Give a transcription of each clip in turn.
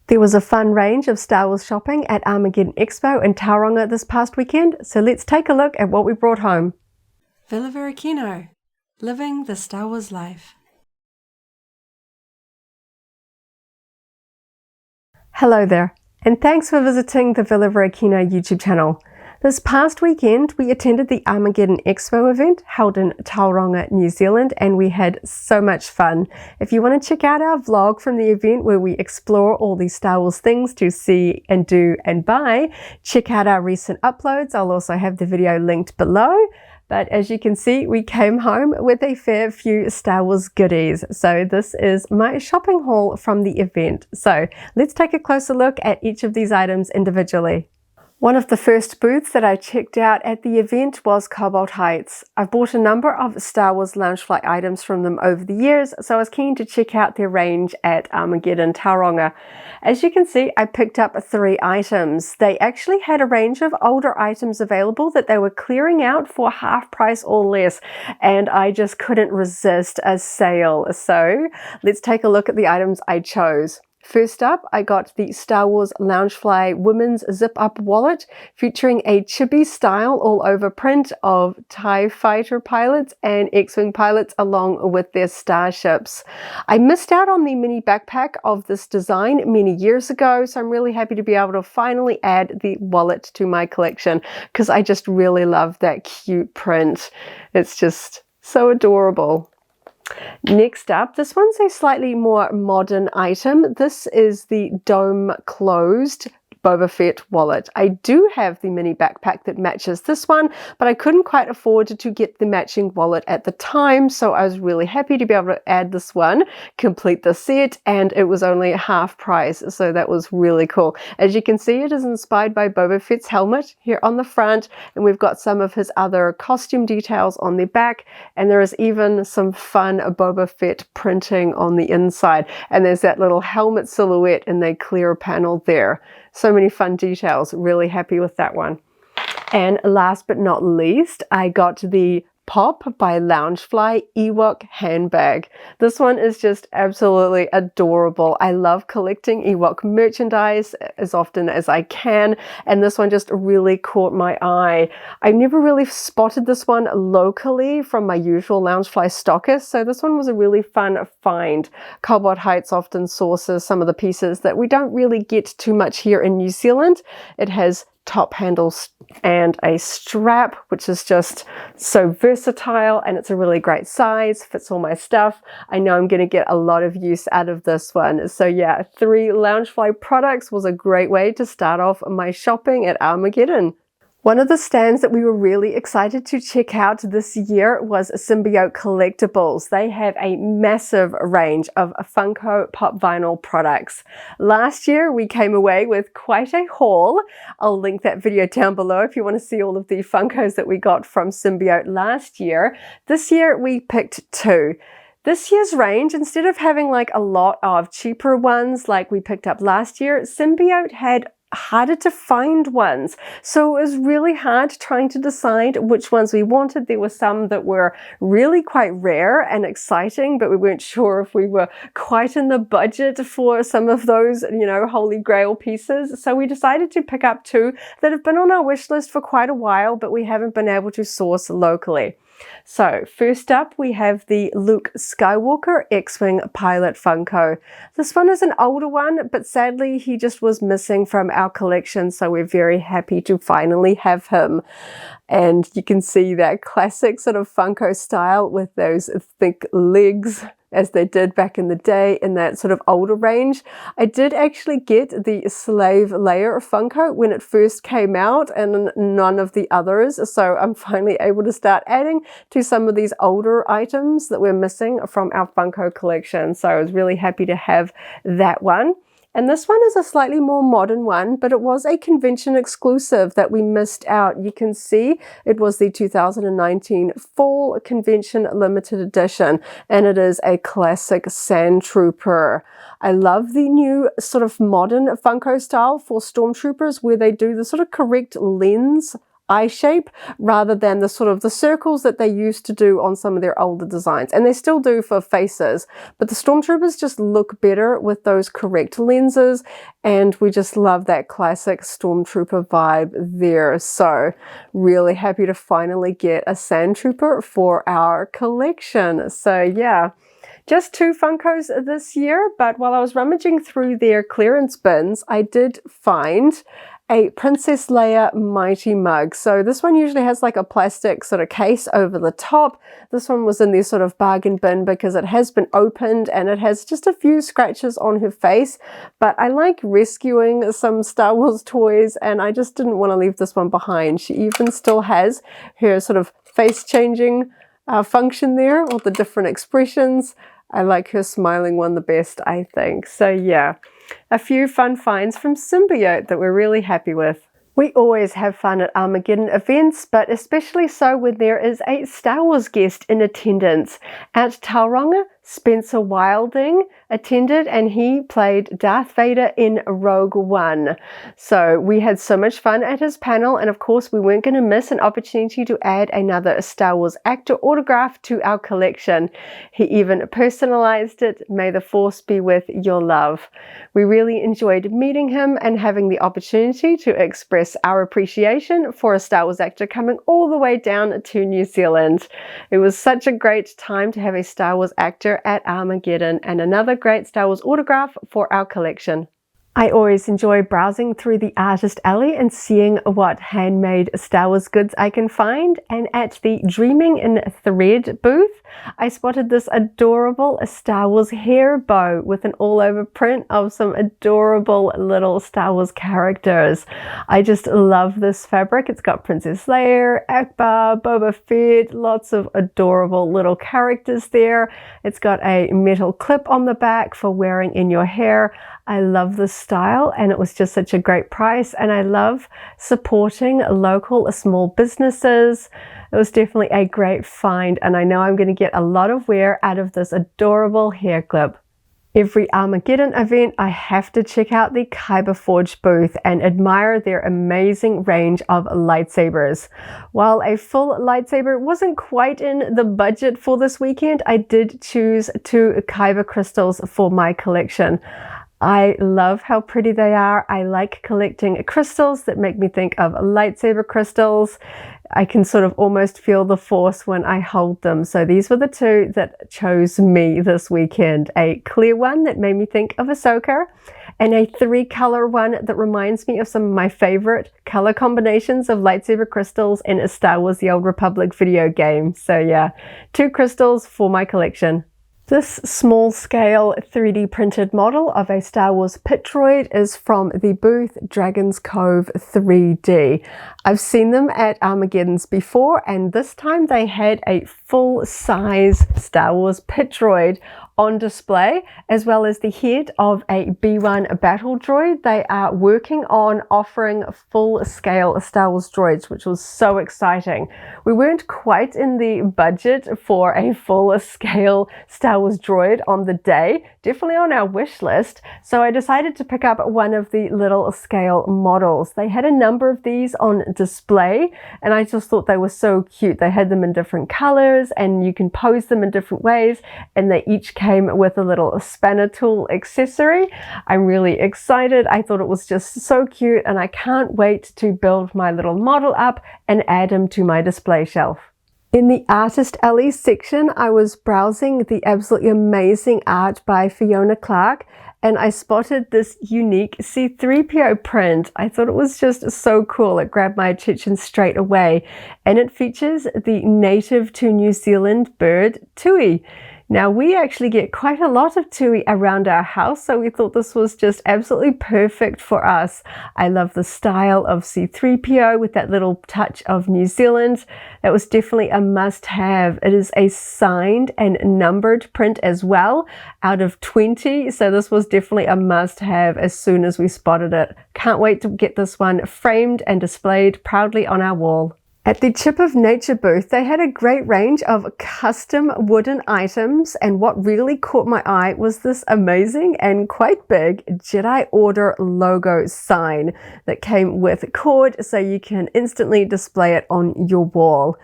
There was a fun range of Star Wars shopping at Armageddon Expo in Tauranga this past weekend, so let's take a look at what we brought home. Villa Varykino, living the Star Wars life. Hello there, and thanks for visiting the Villa Varykino YouTube channel. This past weekend, we attended the Armageddon Expo event held in Tauranga, New Zealand, and we had so much fun. If you want to check out our vlog from the event where we explore all these Star Wars things to see and do and buy, check out our recent uploads. I'll also have the video linked below. But as you can see, we came home with a fair few Star Wars goodies. So this is my shopping haul from the event. So let's take a closer look at each of these items individually. One of the first booths that I checked out at the event was Cobalt Heights. I've bought a number of Star Wars Loungefly items from them over the years, so I was keen to check out their range at Armageddon Tauranga. As you can see, I picked up 3 items. They actually had a range of older items available that they were clearing out for half price or less, and I just couldn't resist a sale. So let's take a look at the items I chose. First up, I got the Star Wars Loungefly women's zip-up wallet featuring a chibi style all-over print of TIE fighter pilots and X-Wing pilots along with their starships. I missed out on the mini backpack of this design many years ago, so I'm really happy to be able to finally add the wallet to my collection because I just really love that cute print. It's just so adorable. Next up, this one's a slightly more modern item. This is the dome closed Boba Fett wallet. I do have the mini backpack that matches this one, but I couldn't quite afford to get the matching wallet at the time, so I was really happy to be able to add this one, complete the set, and it was only half price, so that was really cool. As you can see, it is inspired by Boba Fett's helmet here on the front, and we've got some of his other costume details on the back, and there is even some fun Boba Fett printing on the inside, and there's that little helmet silhouette in the clear panel there. So many fun details, really happy with that one. And last but not least, I got the Pop by Loungefly Ewok handbag. This one is just absolutely adorable. I love collecting Ewok merchandise as often as I can, and this one just really caught my eye. I never really spotted this one locally from my usual Loungefly stockist, so this one was a really fun find. Cobalt Heights often sources some of the pieces that we don't really get too much here in New Zealand. It has top handles and a strap, which is just so versatile, and it's a really great size, fits all my stuff. I know I'm going to get a lot of use out of this one. So yeah, 3 Loungefly products was a great way to start off my shopping at Armageddon. One of the stands that we were really excited to check out this year was SWTOR Collectibles. They have a massive range of Funko Pop Vinyl products. Last year we came away with quite a haul. I'll link that video down below if you want to see all of the Funkos that we got from SWTOR last year. This year we picked 2. This year's range, instead of having like a lot of cheaper ones like we picked up last year, SWTOR had harder to find ones. So it was really hard trying to decide which ones we wanted. There were some that were really quite rare and exciting, but we weren't sure if we were quite in the budget for some of those, you know, holy grail pieces. So we decided to pick up 2 that have been on our wish list for quite a while, but we haven't been able to source locally. So first up we have the Luke Skywalker X-Wing Pilot Funko. This one is an older one, but sadly he just was missing from our collection, so we're very happy to finally have him. And you can see that classic sort of Funko style with those thick legs as they did back in the day in that sort of older range. I did actually get the Slave Leia Funko when it first came out and none of the others, so I'm finally able to start adding to some of these older items that we're missing from our Funko collection, so I was really happy to have that one. And this one is a slightly more modern one, but it was a convention exclusive that we missed out. You can see it was the 2019 Fall Convention Limited Edition, and it is a classic Sand Trooper. I love the new sort of modern Funko style for Stormtroopers where they do the sort of correct lens eye shape rather than the sort of the circles that they used to do on some of their older designs. And they still do for faces, but the Stormtroopers just look better with those correct lenses. And we just love that classic Stormtrooper vibe there. So really happy to finally get a Sand Trooper for our collection. So yeah. Just 2 Funkos this year, but while I was rummaging through their clearance bins, I did find a Princess Leia Mighty Mug. So this one usually has like a plastic sort of case over the top. This one was in their sort of bargain bin because it has been opened and it has just a few scratches on her face. But I like rescuing some Star Wars toys and I just didn't want to leave this one behind. She even still has her sort of face changing function there, all the different expressions. I like her smiling one the best, I think. So yeah, a few fun finds from Symbiote that we're really happy with. We always have fun at Armageddon events, but especially so when there is a Star Wars guest in attendance. At Tauranga, Spencer Wilding attended and he played Darth Vader in Rogue One. So we had so much fun at his panel, and of course we weren't going to miss an opportunity to add another Star Wars actor autograph to our collection. He even personalized it, "May the Force be with your love." We really enjoyed meeting him and having the opportunity to express our appreciation for a Star Wars actor coming all the way down to New Zealand. It was such a great time to have a Star Wars actor at Armageddon and another great Star Wars autograph for our collection. I always enjoy browsing through the artist alley and seeing what handmade Star Wars goods I can find, and at the Dreaming in Thread booth I spotted this adorable Star Wars hair bow with an all-over print of some adorable little Star Wars characters. I just love this fabric. It's got Princess Leia, Akbar, Boba Fett, lots of adorable little characters there. It's got a metal clip on the back for wearing in your hair. I love this style and it was just such a great price, and I love supporting local small businesses. It was definitely a great find, and I know I'm going to get a lot of wear out of this adorable hair clip. Every Armageddon event, I have to check out the Kyber Forge booth and admire their amazing range of lightsabers. While a full lightsaber wasn't quite in the budget for this weekend, I did choose 2 Kyber crystals for my collection. I love how pretty they are. I like collecting crystals that make me think of lightsaber crystals. I can sort of almost feel the force when I hold them. So these were the 2 that chose me this weekend. A clear one that made me think of Ahsoka, and a 3-color one that reminds me of some of my favorite color combinations of lightsaber crystals in a Star Wars The Old Republic video game. So yeah, 2 crystals for my collection. This small-scale 3D printed model of a Star Wars pit droid is from the booth Dragon's Cove 3D. I've seen them at Armageddon's before, and this time they had a full-size Star Wars pit droid on display, as well as the head of a B1 battle droid. They are working on offering full-scale Star Wars droids, which was so exciting. We weren't quite in the budget for a full-scale Star Wars droid on the day, definitely on our wish list, so I decided to pick up one of the little scale models. They had a number of these on display, and I just thought they were so cute. They had them in different colors, and you can pose them in different ways, and they each came with a little spanner tool accessory. I'm really excited. I thought it was just so cute, and I can't wait to build my little model up and add him to my display shelf. In the Artist Alley section, I was browsing the absolutely amazing art by Fiona Clark, and I spotted this unique C-3PO print. I thought it was just so cool. It grabbed my attention straight away, and it features the native to New Zealand bird Tui. Now, we actually get quite a lot of tui around our house, so we thought this was just absolutely perfect for us. I love the style of C-3PO with that little touch of New Zealand. That was definitely a must-have. It is a signed and numbered print as well, out of 20, so this was definitely a must-have as soon as we spotted it. Can't wait to get this one framed and displayed proudly on our wall. At the Chip of Nature booth, they had a great range of custom wooden items, and what really caught my eye was this amazing and quite big Jedi Order logo sign that came with cord so you can instantly display it on your wall.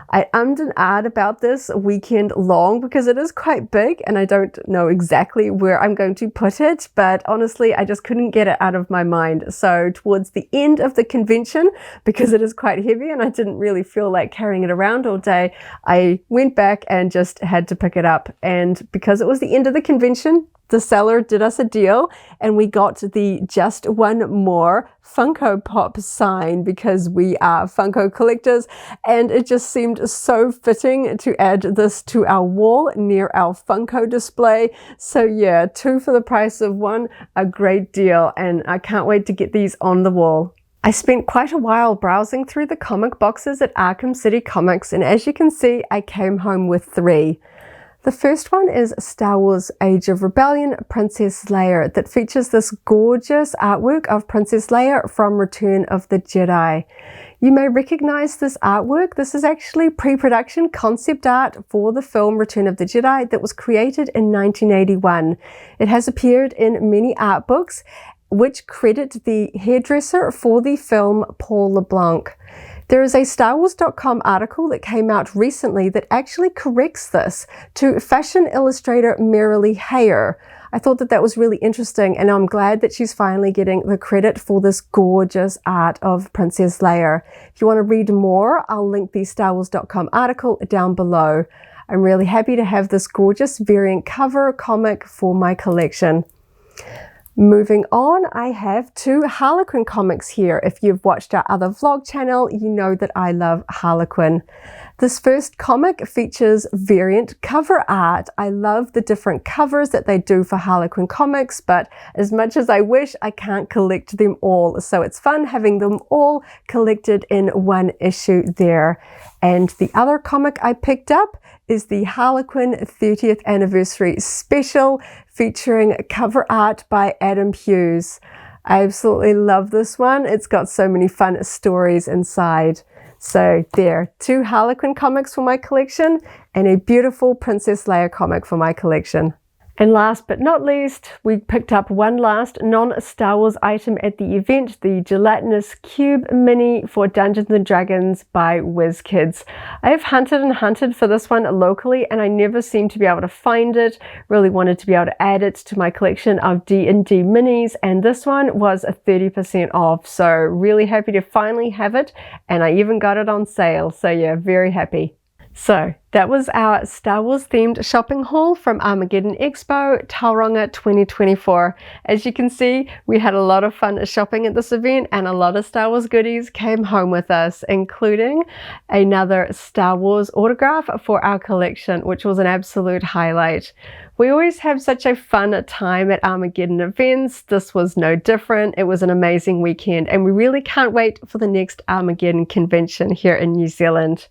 I ummed and ahed about this weekend long because it is quite big and I don't know exactly where I'm going to put it, but honestly I just couldn't get it out of my mind. So towards the end of the convention, because it is quite heavy and I didn't really feel like carrying it around all day, I went back and just had to pick it up. And because it was the end of the convention, the seller did us a deal and we got the Just One More Funko Pop sign because we are Funko collectors, and it just seemed so fitting to add this to our wall near our Funko display. So yeah, 2 for the price of 1, a great deal, and I can't wait to get these on the wall. I spent quite a while browsing through the comic boxes at Arkham City Comics, and as you can see, I came home with 3. The first one is Star Wars Age of Rebellion Princess Leia that features this gorgeous artwork of Princess Leia from Return of the Jedi. You may recognize this artwork. This is actually pre-production concept art for the film Return of the Jedi that was created in 1981. It has appeared in many art books which credit the hairdresser for the film, Paul LeBlanc. There is a StarWars.com article that came out recently that actually corrects this to fashion illustrator Marilee Hayer. I thought that was really interesting, and I'm glad that she's finally getting the credit for this gorgeous art of Princess Leia. If you want to read more, I'll link the StarWars.com article down below. I'm really happy to have this gorgeous variant cover comic for my collection. Moving on, I have 2 Harlequin comics here. If you've watched our other vlog channel, you know that I love Harlequin. This first comic features variant cover art. I love the different covers that they do for Harlequin comics, but as much as I wish, I can't collect them all. So it's fun having them all collected in one issue there. And the other comic I picked up is the Harlequin 30th Anniversary Special featuring cover art by Adam Hughes. I absolutely love this one. It's got so many fun stories inside. So there, 2 Harlequin comics for my collection and a beautiful Princess Leia comic for my collection. And last but not least, we picked up one last non-Star Wars item at the event, the Gelatinous Cube Mini for Dungeons & Dragons by WizKids. I have hunted and hunted for this one locally and I never seem to be able to find it. Really wanted to be able to add it to my collection of D&D minis, and this one was 30% off. So really happy to finally have it, and I even got it on sale. So yeah, very happy. So that was our Star Wars themed shopping haul from Armageddon Expo, Tauranga 2024. As you can see, we had a lot of fun shopping at this event and a lot of Star Wars goodies came home with us, including another Star Wars autograph for our collection, which was an absolute highlight. We always have such a fun time at Armageddon events. This was no different. It was an amazing weekend and we really can't wait for the next Armageddon convention here in New Zealand.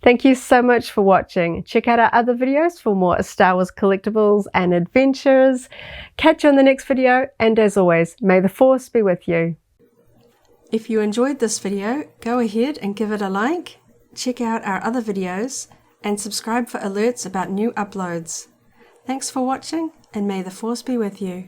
Thank you so much for watching. Check out our other videos for more Star Wars collectibles and adventures. Catch you in the next video, and as always, may the Force be with you. If you enjoyed this video, go ahead and give it a like, check out our other videos, and subscribe for alerts about new uploads. Thanks for watching, and may the Force be with you.